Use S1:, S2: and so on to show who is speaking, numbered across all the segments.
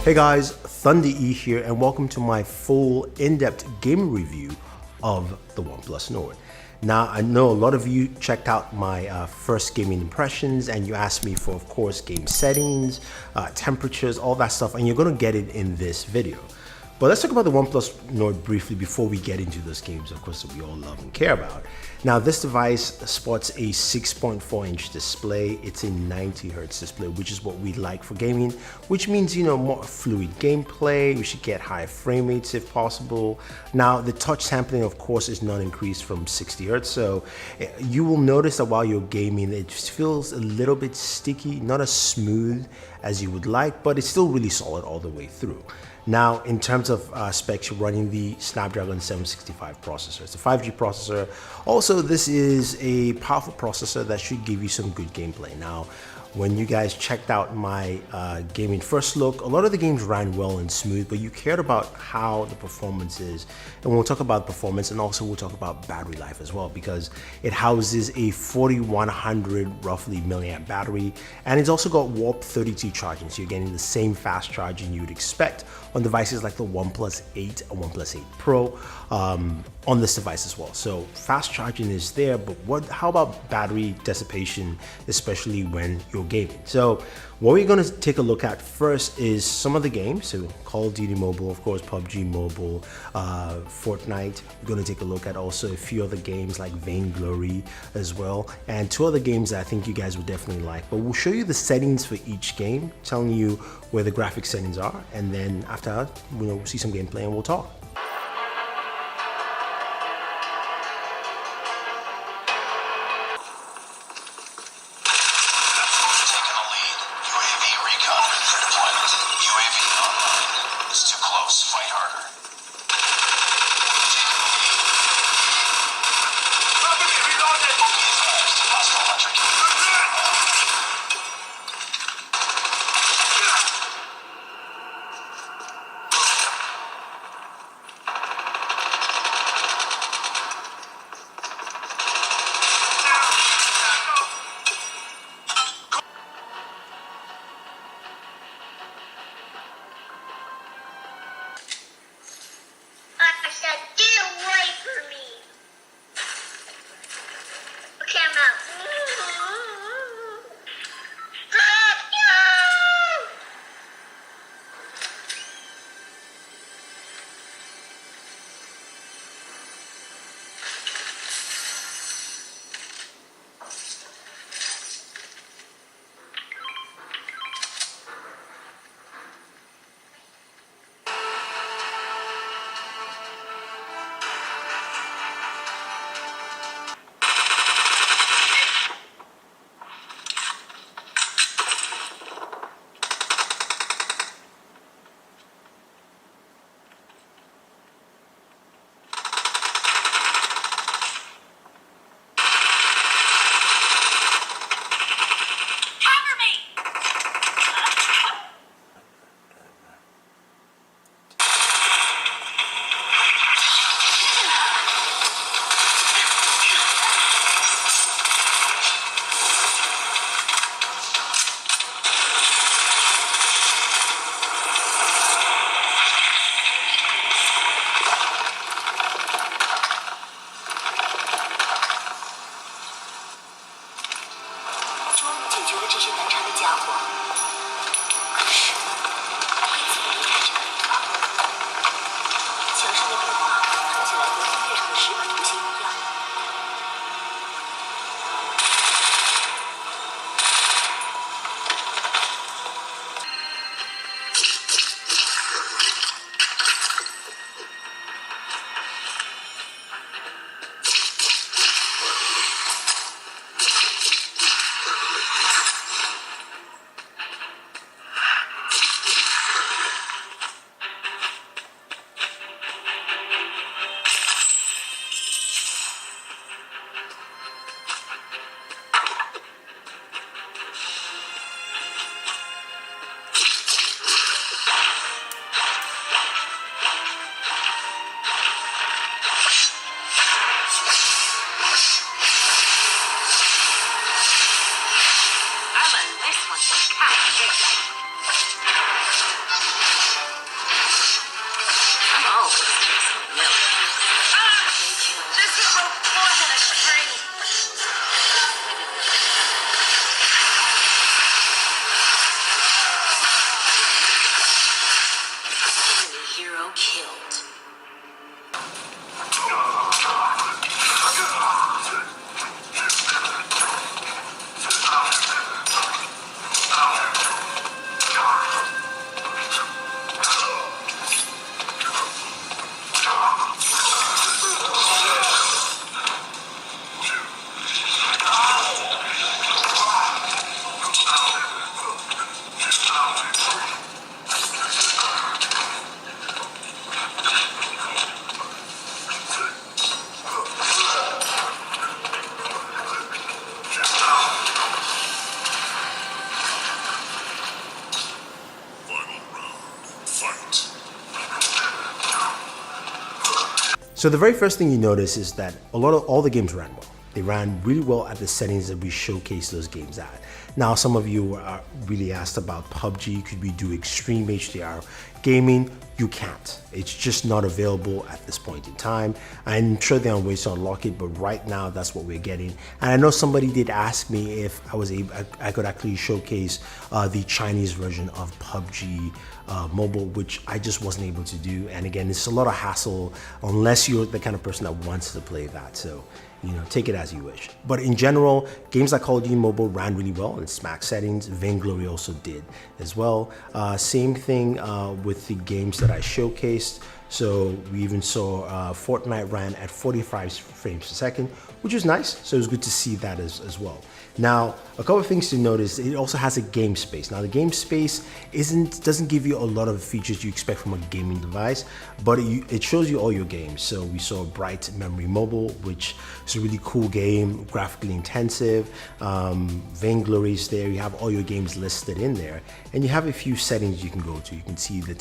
S1: Hey guys, Thunder E here, and welcome to my full in-depth gaming review of the OnePlus Nord. Now, I know a lot of you checked out my first gaming impressions, and you asked me for, of course, game settings, temperatures, all that stuff, and you're going to get it in this video. But let's talk about the OnePlus Nord briefly before we get into those games, of course, that we all love and care about. Now, this device sports a 6.4-inch display. It's a 90Hz display, which is what we like for gaming, which means, more fluid gameplay. You should get higher frame rates if possible. Now, the touch sampling, of course, is not increased from 60Hz, so you will notice that while you're gaming, it just feels a little bit sticky, not as smooth as you would like, but it's still really solid all the way through. Now, in terms of specs, you're running the Snapdragon 765 processor. It's a 5G processor. Also, this is a powerful processor that should give you some good gameplay. Now, when you guys checked out my gaming first look, a lot of the games ran well and smooth, but you cared about how the performance is. And we'll talk about performance, and also we'll talk about battery life as well, because it houses a 4100 roughly milliamp battery, and it's also got Warp 32 charging, so you're getting the same fast charging you'd expect on devices like the OnePlus 8 and OnePlus 8 Pro on this device as well. So fast charging is there, but how about battery dissipation, especially when you're gaming? So what we're going to take a look at first is some of the games. So Call of Duty Mobile, of course, PUBG Mobile, Fortnite. We're going to take a look at also a few other games like Vainglory as well, and two other games that I think you guys would definitely like. But we'll show you the settings for each game, telling you where the graphic settings are, and then after that, we'll see some gameplay and we'll talk. So the very first thing you notice is that all the games ran well. They ran really well at the settings that we showcased those games at. Now, some of you are really asked about PUBG. Could we do extreme HDR gaming? You can't. It's just not available at this point in time. I'm sure they're on ways to unlock it, but right now that's what we're getting. And I know somebody did ask me if I could actually showcase the Chinese version of PUBG mobile, which I just wasn't able to do. And again, it's a lot of hassle unless you're the kind of person that wants to play that. So, take it as you wish. But in general, games like Call of Duty Mobile ran really well in its max settings. Vainglory also did as well. Same thing with the games that I showcased. So we even saw Fortnite ran at 45 frames per second, which was nice. So it was good to see that as well. Now, a couple of things to notice, it also has a game space. Now the game space doesn't give you a lot of features you expect from a gaming device, but it shows you all your games. So we saw Bright Memory Mobile, which is a really cool game, graphically intensive. Vainglory is there, you have all your games listed in there, and you have a few settings you can go to. You can see the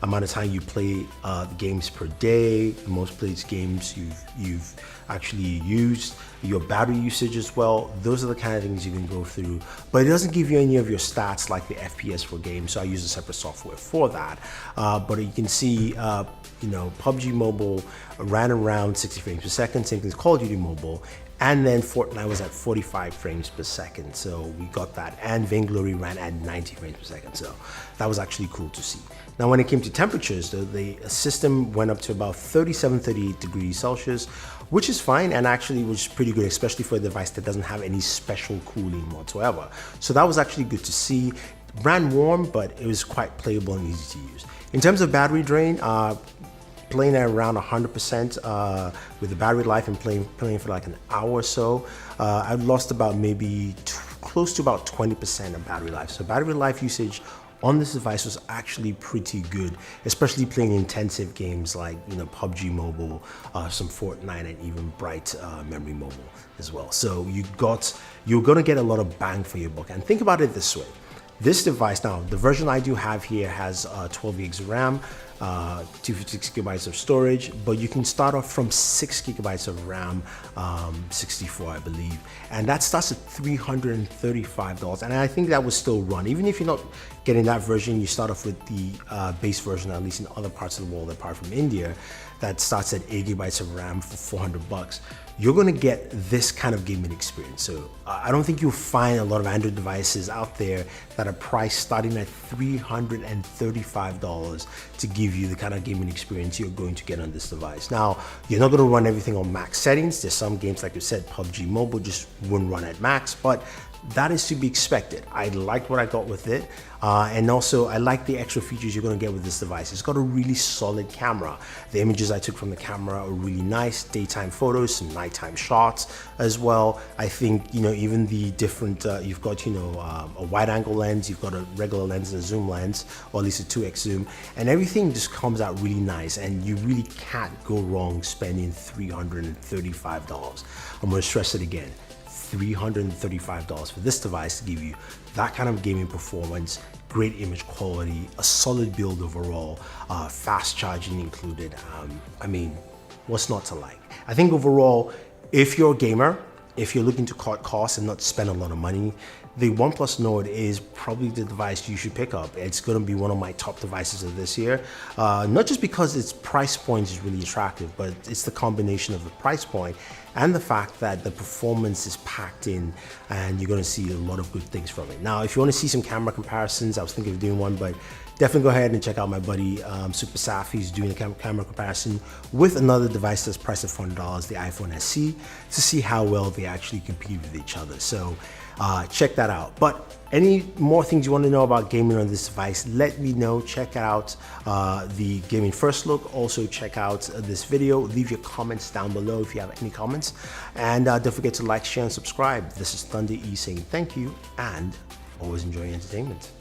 S1: amount of time you play the games per day, the most played games you've actually used, your battery usage as well. Those are the kind of things you can go through, but it doesn't give you any of your stats like the FPS for games, so I use a separate software for that. But you can see PUBG Mobile ran around 60 frames per second, same thing as Call of Duty Mobile, and then Fortnite was at 45 frames per second, so we got that, and Vainglory ran at 90 frames per second, so that was actually cool to see. Now when it came to temperatures though, the system went up to about 38 degrees Celsius, which is fine and actually was pretty good, especially for a device that doesn't have any special cooling whatsoever. So that was actually good to see. It ran warm, but it was quite playable and easy to use. In terms of battery drain, playing at around 100% with the battery life and playing for like an hour or so, I've lost about maybe close to about 20% of battery life. So battery life usage on this device was actually pretty good, especially playing intensive games like PUBG Mobile, some Fortnite, and even Bright Memory Mobile as well. So you're gonna get a lot of bang for your buck. And think about it this way. This device, now the version I do have here has 12 gigs of RAM, 256 gigabytes of storage, but you can start off from 6 gigabytes of RAM, 64 I believe, and that starts at $335, and I think that will still run. Even if you're not getting that version, you start off with the base version, at least in other parts of the world apart from India, that starts at 8 gigabytes of RAM for 400 bucks. You're gonna get this kind of gaming experience. So I don't think you'll find a lot of Android devices out there that are priced starting at $335 to give you the kind of gaming experience you're going to get on this device. Now, you're not gonna run everything on max settings. There's some games, like you said, PUBG Mobile just wouldn't run at max, but that is to be expected. I liked what I got with it. And also I like the extra features you're gonna get with this device. It's got a really solid camera. The images I took from the camera are really nice, daytime photos, some nighttime shots as well. I think, even the different, you've got, a wide angle lens, you've got a regular lens and a zoom lens, or at least a 2x zoom, and everything just comes out really nice, and you really can't go wrong spending $335. I'm gonna stress it again. $335 for this device to give you that kind of gaming performance, great image quality, a solid build overall, fast charging included. I mean, what's not to like? I think overall, if you're a gamer, if you're looking to cut costs and not spend a lot of money, the OnePlus Nord is probably the device you should pick up. It's going to be one of my top devices of this year, not just because its price point is really attractive, but it's the combination of the price point and the fact that the performance is packed in, and you're going to see a lot of good things from it. Now, if you want to see some camera comparisons, I was thinking of doing one, but definitely go ahead and check out my buddy Super Saf. He's doing a camera comparison with another device that's priced at $400, the iPhone SE, to see how well they actually compete with each other. So check that out. But any more things you want to know about gaming on this device, let me know. Check out the Gaming First Look. Also check out this video. Leave your comments down below if you have any comments. And don't forget to like, share, and subscribe. This is Thunder E saying thank you, and always enjoy entertainment.